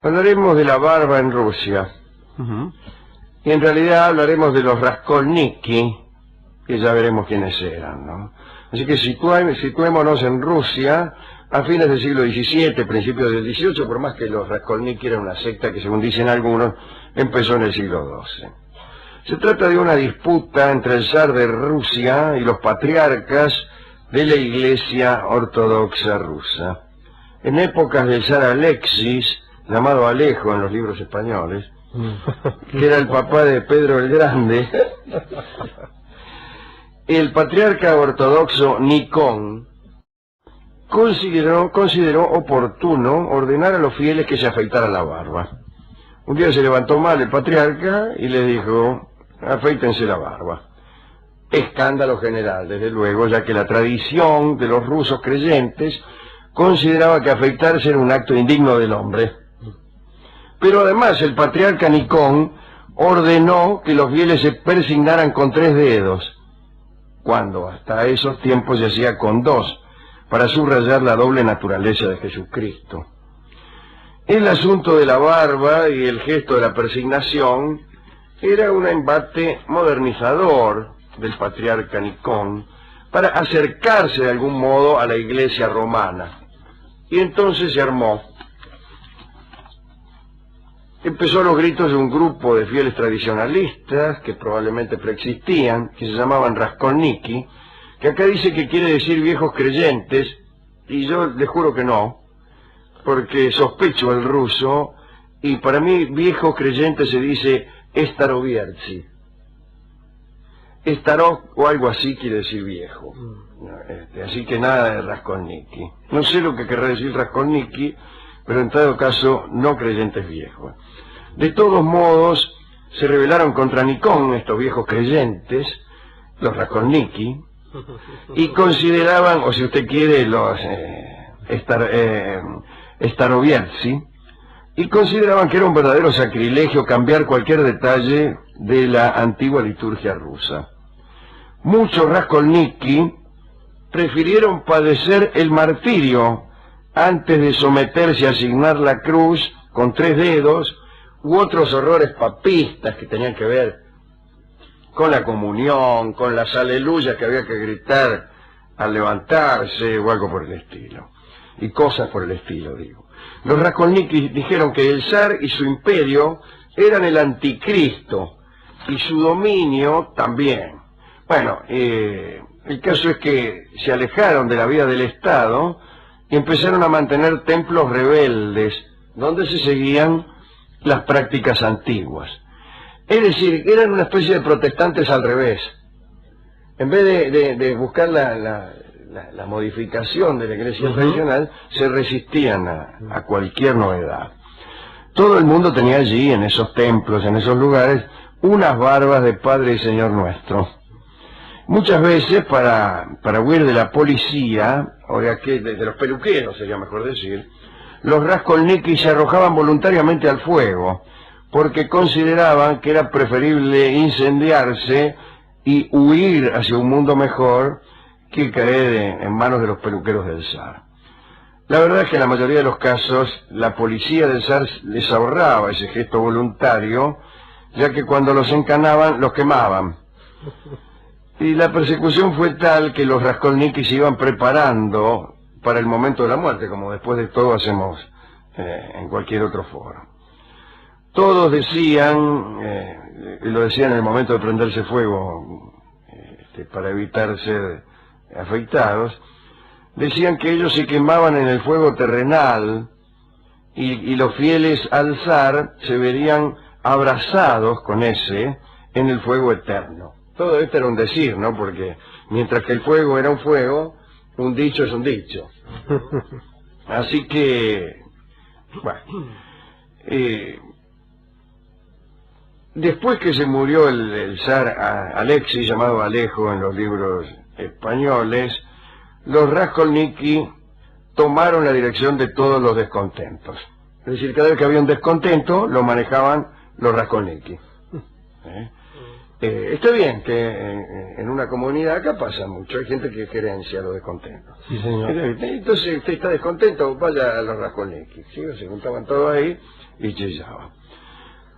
Hablaremos de la barba en Rusia. Y en realidad hablaremos de los Raskolniki, que ya veremos quiénes eran, ¿no? Así que situémonos en Rusia a fines del siglo XVII, principios del XVIII, por más que los Raskolniki eran una secta que, según dicen algunos, empezó en el siglo XII. Se trata de una disputa entre el zar de Rusia y los patriarcas de la Iglesia Ortodoxa rusa. En épocas del zar Alexis, llamado Alejo en los libros españoles, que era el papá de Pedro el Grande, el patriarca ortodoxo Nikón consideró oportuno ordenar a los fieles que se afeitaran la barba. Un día se levantó mal el patriarca y les dijo: afeítense la barba. Escándalo general, desde luego, ya que la tradición de los rusos creyentes consideraba que afeitarse era un acto indigno del hombre. Pero además el patriarca Nikón ordenó que los fieles se persignaran con 3 dedos, cuando hasta esos tiempos se hacía con 2, para subrayar la doble naturaleza de Jesucristo. El asunto de la barba y el gesto de la persignación era un embate modernizador del patriarca Nikón para acercarse de algún modo a la iglesia romana. Y entonces se armó. Empezó a los gritos de un grupo de fieles tradicionalistas, que probablemente preexistían, que se llamaban Raskolniki, que acá dice que quiere decir viejos creyentes, y yo les juro que no, porque sospecho el ruso, y para mí viejos creyentes se dice staroviertsi. Starov o algo así quiere decir viejo. Así que nada de Raskolniki. No sé lo que querrá decir Raskolniki, pero en todo caso no creyentes viejos. De todos modos, se rebelaron contra Nikón estos viejos creyentes, los Raskolniki, y consideraban, o si usted quiere, los staroviertsi, y consideraban que era un verdadero sacrilegio cambiar cualquier detalle de la antigua liturgia rusa. Muchos Raskolniki prefirieron padecer el martirio antes de someterse a asignar la cruz con 3 dedos u otros horrores papistas que tenían que ver con la comunión, con las aleluyas que había que gritar al levantarse o algo por el estilo. Y cosas por el estilo, digo. Los Raskolniki dijeron que el zar y su imperio eran el anticristo y su dominio también. Bueno, el caso es que se alejaron de la vida del Estado y empezaron a mantener templos rebeldes donde se seguían las prácticas antiguas. Es decir, eran una especie de protestantes al revés. En vez de buscar la modificación de la iglesia tradicional, se resistían a cualquier novedad. Todo el mundo tenía allí, en esos templos, en esos lugares, unas barbas de Padre y Señor nuestro. Muchas veces, para huir de la policía, o de los peluqueros, sería mejor decir, los Raskolniki se arrojaban voluntariamente al fuego, porque consideraban que era preferible incendiarse y huir hacia un mundo mejor que caer en manos de los peluqueros del zar. La verdad es que en la mayoría de los casos la policía del zar les ahorraba ese gesto voluntario, ya que cuando los encanaban los quemaban. Y la persecución fue tal que los Raskolniki se iban preparando para el momento de la muerte, como después de todo hacemos en cualquier otro foro. Todos decían, y lo decían en el momento de prenderse fuego, para evitar ser afeitados, decían que ellos se quemaban en el fuego terrenal y los fieles al zar se verían abrazados con ese en el fuego eterno. Todo esto era un decir, ¿no? Porque mientras que el fuego era un fuego, un dicho es un dicho. Así que, bueno, después que se murió el zar Alexis, llamado Alejo en los libros españoles, los Raskolniki tomaron la dirección de todos los descontentos. Es decir, cada vez que había un descontento, lo manejaban los Raskolniki. Está bien que en una comunidad acá pasa mucho, hay gente que gerencia los descontentos. Sí, señor. Entonces usted está descontento, vaya a los Raskolnikis, ¿sí? Se juntaban todos ahí y chillaban.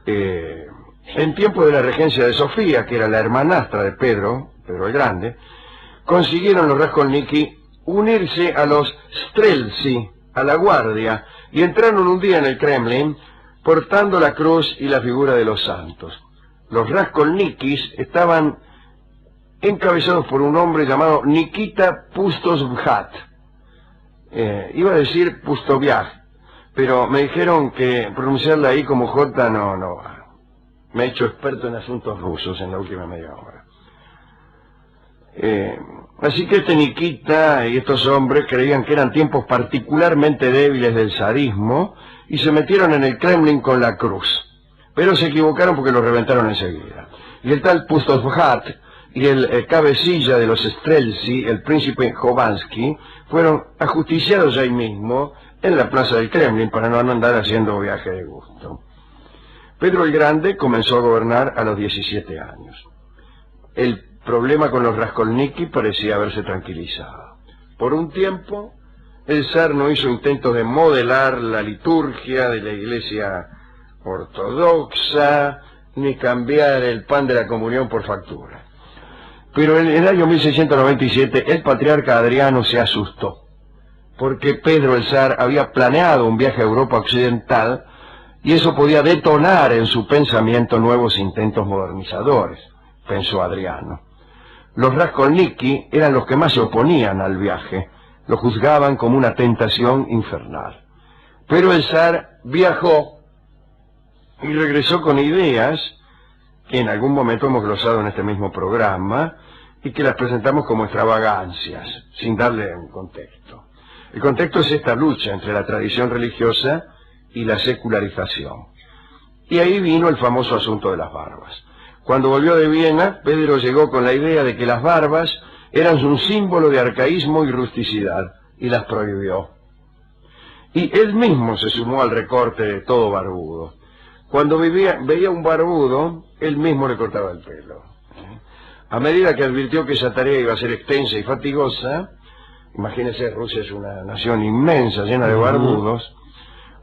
En tiempo de la regencia de Sofía, que era la hermanastra de Pedro el Grande, consiguieron los Raskolnikis unirse a los Streltsy, a la guardia, y entraron un día en el Kremlin portando la cruz y la figura de los santos. Los Raskolnikis estaban encabezados por un hombre llamado Nikita Pustovjat. Iba a decir Pustoviaj, pero me dijeron que pronunciarla ahí como J no va. Me he hecho experto en asuntos rusos en la última media hora. Así que este Nikita y estos hombres creían que eran tiempos particularmente débiles del zarismo y se metieron en el Kremlin con la cruz. Pero se equivocaron porque lo reventaron enseguida. Y el tal Pustovjat y el cabecilla de los Streltsy, el príncipe Jovansky, fueron ajusticiados ahí mismo en la plaza del Kremlin para no andar haciendo viaje de gusto. Pedro el Grande comenzó a gobernar a los 17 años. El problema con los Raskolnikis parecía haberse tranquilizado. Por un tiempo, el zar no hizo intentos de modelar la liturgia de la iglesia ortodoxa, ni cambiar el pan de la comunión por factura. Pero en el año 1697 el patriarca Adriano se asustó, porque Pedro el zar había planeado un viaje a Europa occidental, y eso podía detonar en su pensamiento nuevos intentos modernizadores, pensó Adriano. Los Raskolnikis eran los que más se oponían al viaje, lo juzgaban como una tentación infernal. Pero el zar viajó y regresó con ideas que en algún momento hemos glosado en este mismo programa y que las presentamos como extravagancias, sin darle un contexto. El contexto es esta lucha entre la tradición religiosa y la secularización. Y ahí vino el famoso asunto de las barbas. Cuando volvió de Viena, Pedro llegó con la idea de que las barbas eran un símbolo de arcaísmo y rusticidad, y las prohibió. Y él mismo se sumó al recorte de todo barbudo. Cuando veía un barbudo, él mismo le cortaba el pelo. A medida que advirtió que esa tarea iba a ser extensa y fatigosa, imagínense, Rusia es una nación inmensa, llena de barbudos.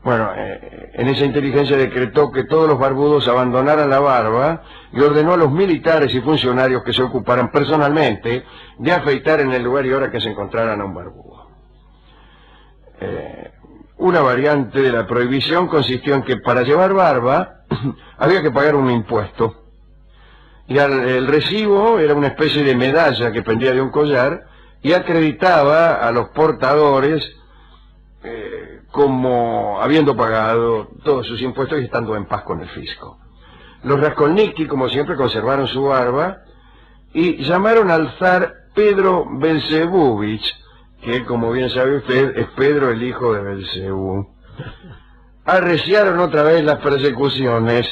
Bueno, en esa inteligencia decretó que todos los barbudos abandonaran la barba y ordenó a los militares y funcionarios que se ocuparan personalmente de afeitar en el lugar y hora que se encontraran a un barbudo. Una variante de la prohibición consistió en que para llevar barba había que pagar un impuesto. Y el recibo era una especie de medalla que pendía de un collar y acreditaba a los portadores como habiendo pagado todos sus impuestos y estando en paz con el fisco. Los Raskolnikis, como siempre, conservaron su barba y llamaron al zar Pedro Belzebúvich, que, como bien sabe usted, es Pedro el hijo de Belcebú. Arreciaron otra vez las persecuciones.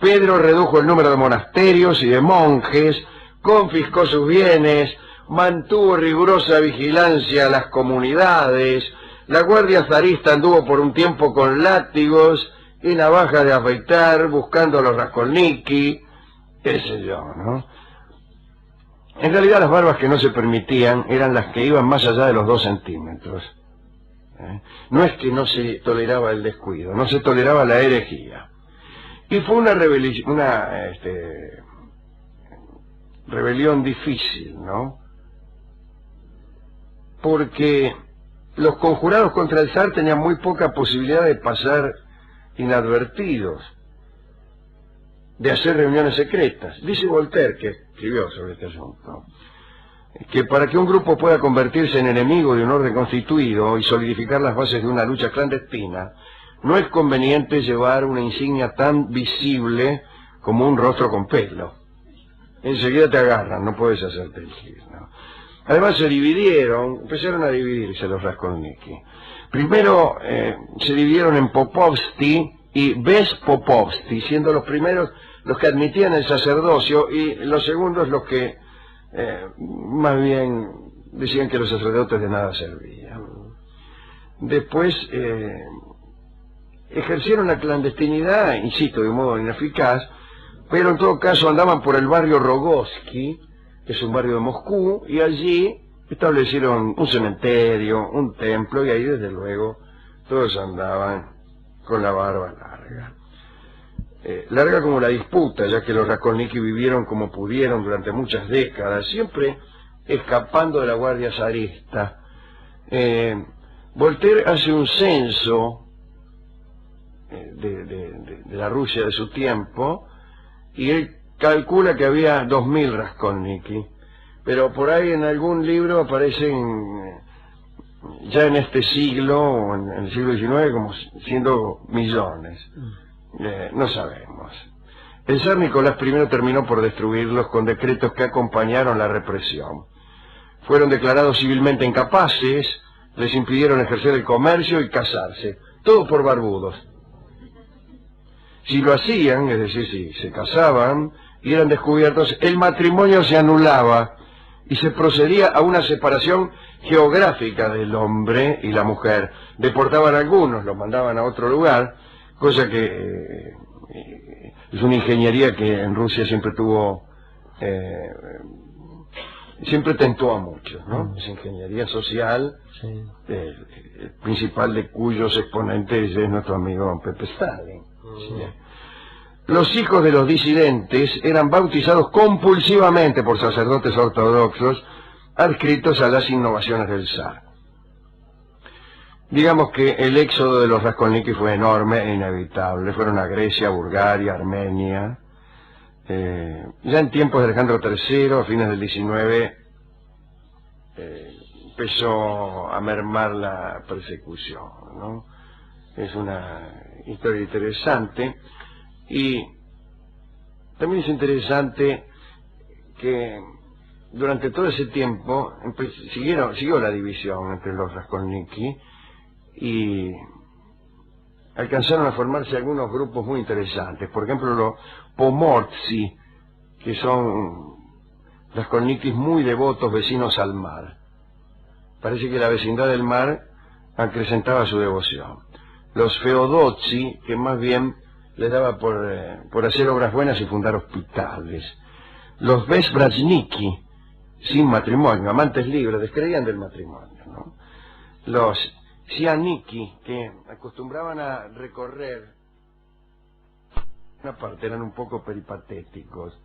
Pedro redujo el número de monasterios y de monjes, confiscó sus bienes, mantuvo rigurosa vigilancia a las comunidades. La guardia zarista anduvo por un tiempo con látigos y navajas de afeitar, buscando a los Raskolnikis, qué sé yo, ¿no? En realidad las barbas que no se permitían eran las que iban más allá de los 2 centímetros. No es que no se toleraba el descuido, no se toleraba la herejía. Y fue una rebelión difícil, ¿no? Porque los conjurados contra el zar tenían muy poca posibilidad de pasar inadvertidos, de hacer reuniones secretas. Dice Voltaire, que escribió sobre este asunto, que para que un grupo pueda convertirse en enemigo de un orden constituido y solidificar las bases de una lucha clandestina, no es conveniente llevar una insignia tan visible como un rostro con pelo. Enseguida te agarran, no puedes hacerte el gil, ¿no? Además empezaron a dividirse los Raskolnikis. Primero se dividieron en Popovsky y Bespopovsky, siendo los primeros los que admitían el sacerdocio y los segundos los que más bien decían que los sacerdotes de nada servían. Después ejercieron la clandestinidad, insisto, de un modo ineficaz, pero en todo caso andaban por el barrio Rogovsky, que es un barrio de Moscú, y allí establecieron un cementerio, un templo, y ahí desde luego todos andaban con la barba larga. Larga como la disputa, ya que los Raskolnikov vivieron como pudieron durante muchas décadas, siempre escapando de la guardia zarista. Voltaire hace un censo de la Rusia de su tiempo, y él calcula que había 2000 Raskolnikov, pero por ahí en algún libro aparecen ya en este siglo, o en el siglo XIX, como siendo millones. No sabemos. El zar Nicolás I terminó por destruirlos con decretos que acompañaron la represión. Fueron declarados civilmente incapaces, les impidieron ejercer el comercio y casarse, todo por barbudos. Si lo hacían, es decir, si se casaban y eran descubiertos, el matrimonio se anulaba y se procedía a una separación geográfica del hombre y la mujer. Deportaban a algunos, los mandaban a otro lugar, cosa que es una ingeniería que en Rusia siempre tuvo, siempre tentó a muchos, ¿no? Esa ingeniería social, sí. El principal de cuyos exponentes es nuestro amigo Pepe Stalin. Sí. Los hijos de los disidentes eran bautizados compulsivamente por sacerdotes ortodoxos adscritos a las innovaciones del zar. Digamos que el éxodo de los Raskolnikov fue enorme e inevitable. Fueron a Grecia, Bulgaria, Armenia. Ya en tiempos de Alejandro III, a fines del XIX, empezó a mermar la persecución, ¿no? Es una historia interesante. Y también es interesante que durante todo ese tiempo siguió la división entre los Raskolnikov y alcanzaron a formarse algunos grupos muy interesantes. Por ejemplo, los Pomortsi, que son Raskolnikov muy devotos vecinos al mar. Parece que la vecindad del mar acrecentaba su devoción. Los Feodotsi, que más bien les daba por hacer obras buenas y fundar hospitales. Los Bezbrajniki, sin matrimonio, amantes libres, descreían del matrimonio, ¿no? Los Sianiki, que acostumbraban a recorrer una parte, eran un poco peripatéticos.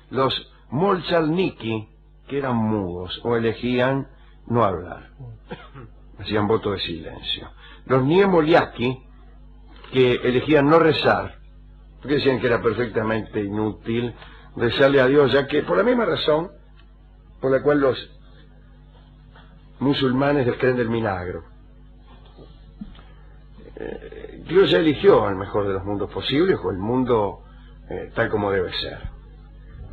Los Molchalniki, que eran mudos, o elegían no hablar, hacían voto de silencio. Los Niemoliaki, que elegían no rezar, porque decían que era perfectamente inútil rezarle a Dios, ya que por la misma razón por la cual los musulmanes descreen del milagro. Dios ya eligió el mejor de los mundos posibles, o el mundo tal como debe ser.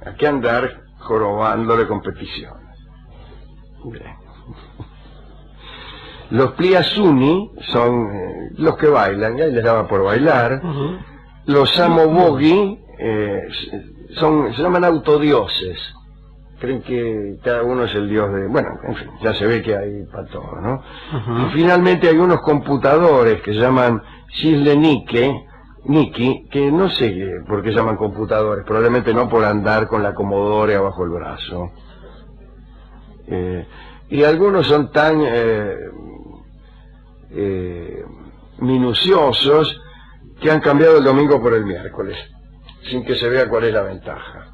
¿A qué andar jorobándole competiciones? Bien. Los Pliasuni son los que bailan, ya les daba por bailar. Los Samobogi se llaman autodioses. Creen que cada uno es el dios de... Bueno, en fin, ya se ve que hay para todo, ¿no? Y finalmente hay unos computadores que se llaman Sislenike, que no sé por qué llaman computadores, probablemente no por andar con la Commodore abajo el brazo. Y algunos son tan minuciosos que han cambiado el domingo por el miércoles, sin que se vea cuál es la ventaja.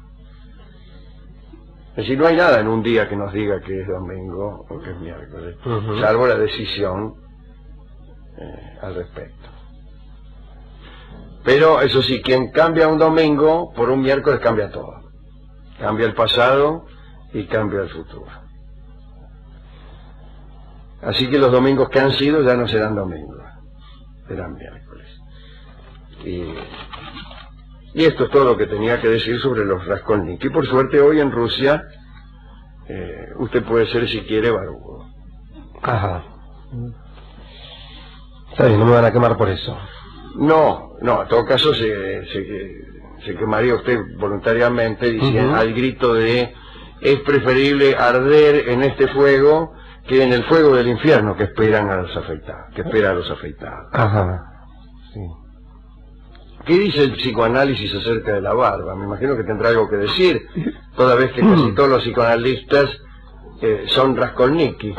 Es decir, no hay nada en un día que nos diga que es domingo o que es miércoles, salvo la decisión al respecto. Pero eso sí, quien cambia un domingo por un miércoles cambia todo. Cambia el pasado y cambia el futuro. Así que los domingos que han sido ya no serán domingos, serán miércoles. Y esto es todo lo que tenía que decir sobre los Raskolnikov. Y por suerte hoy en Rusia usted puede ser, si quiere, barbudo. Ajá. Está bien, no me van a quemar por eso. No, en todo caso se quemaría usted voluntariamente diciendo al grito de: es preferible arder en este fuego que en el fuego del infierno que esperan a los afeitados, que espera a los afeitados. Ajá, sí. ¿Qué dice el psicoanálisis acerca de la barba? Me imagino que tendrá algo que decir, toda vez que casi todos los psicoanalistas son Raskolnikov.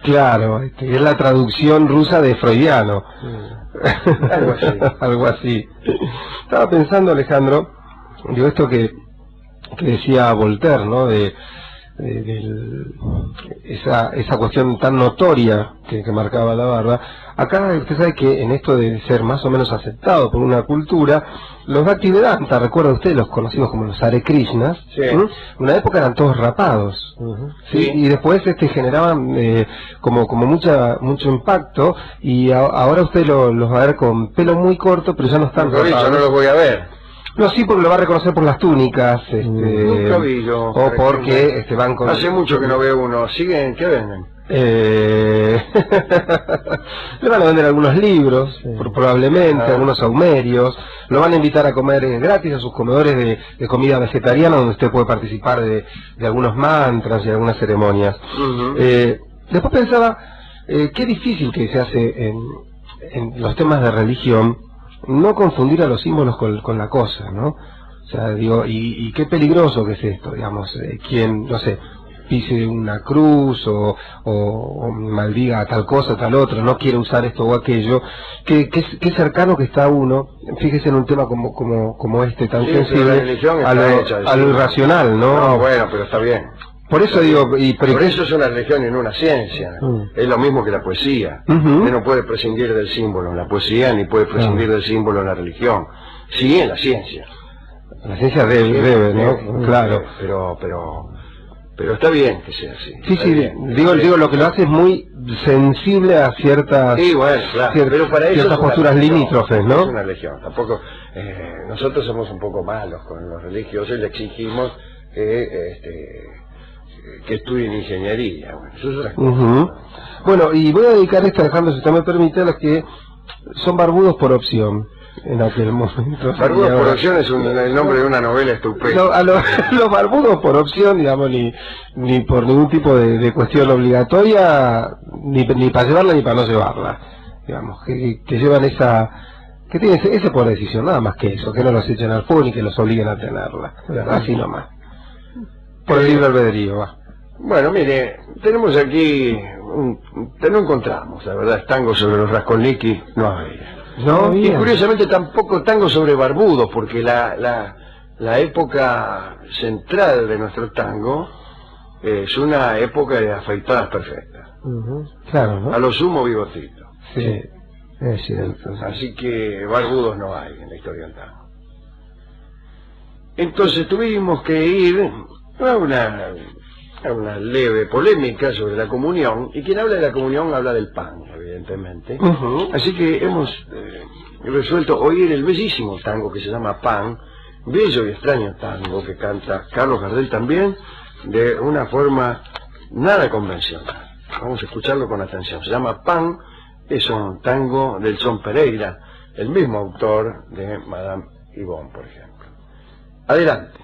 Claro, es la traducción rusa de freudiano. Algo así. Algo así. Estaba pensando, Alejandro, digo, esto que decía Voltaire, ¿no? Esa cuestión tan notoria que marcaba la barba. Acá usted sabe que en esto de ser más o menos aceptado por una cultura, los Bhaktivedanta, recuerda usted, los conocidos como los Hare Krishnas, sí. En una época eran todos rapados, ¿sí? Sí. Y después generaban como mucho impacto, y ahora usted los va a ver con pelo muy corto, pero ya no están Nunca vi, yo rapados. no los voy a ver. No, sí, porque lo va a reconocer por las túnicas, Nunca vi yo. o porque van con... Hace mucho que no veo uno. ¿Siguen? ¿Qué venden? Le van a vender algunos libros, probablemente, algunos saumerios, lo van a invitar a comer gratis a sus comedores de comida vegetariana, donde usted puede participar de algunos mantras y algunas ceremonias. Después pensaba, qué difícil que se hace en los temas de religión, no confundir a los símbolos con la cosa, ¿no? O sea, digo, y qué peligroso que es esto, digamos, quien, no sé, pise una cruz o maldiga a tal cosa, tal otro, no quiere usar esto o aquello, qué cercano que está uno, fíjese en un tema como este, tan Sí, sensible, la religión está hecha, a lo irracional, ¿no? No, bueno, pero está bien. Por eso digo... Por eso es una religión y no una ciencia. Es lo mismo que la poesía. Usted no puede prescindir del símbolo en la poesía, ni puede prescindir del símbolo en la religión. Sí, en la ciencia. La ciencia debe, ¿no? Claro. Pero está bien que sea así. Sí, digo, lo que lo hace es muy sensible a ciertas, sí, bueno, claro, pero para eso ciertas posturas limítrofes, ¿no? Es una religión. Tampoco, nosotros somos un poco malos con los religiosos y le exigimos que estudien ingeniería. Bueno, eso es otra cosa. Bueno, y voy a dedicar esto, Alejandro, si usted me permite, a los que son barbudos por opción. En aquel momento. Barbudos por opción es el nombre de una novela estupenda. Los barbudos por opción, digamos, ni por ningún tipo de cuestión obligatoria, ni para llevarla ni para no llevarla. Digamos, que llevan que tienen ese poder de decisión, nada más que eso, que no los echen al fuego ni que los obliguen a tenerla. Así nomás. Por el libre albedrío, va. Bueno, mire, tenemos aquí, no encontramos, la verdad, tango sobre los Raskolnikov, no había. No, y curiosamente tampoco tango sobre barbudos, porque la época central de nuestro tango es una época de afeitadas perfectas. Claro, ¿no? A lo sumo bigotito. Sí, es cierto. Así que barbudos no hay en la historia del tango. Entonces tuvimos que ir a una leve polémica sobre la comunión, y quien habla de la comunión habla del pan, evidentemente. Así que hemos resuelto oír el bellísimo tango que se llama Pan, bello y extraño tango que canta Carlos Gardel también, de una forma nada convencional. Vamos a escucharlo con atención. Se llama Pan, es un tango del Son Pereira, el mismo autor de Madame Yvonne, por ejemplo. Adelante.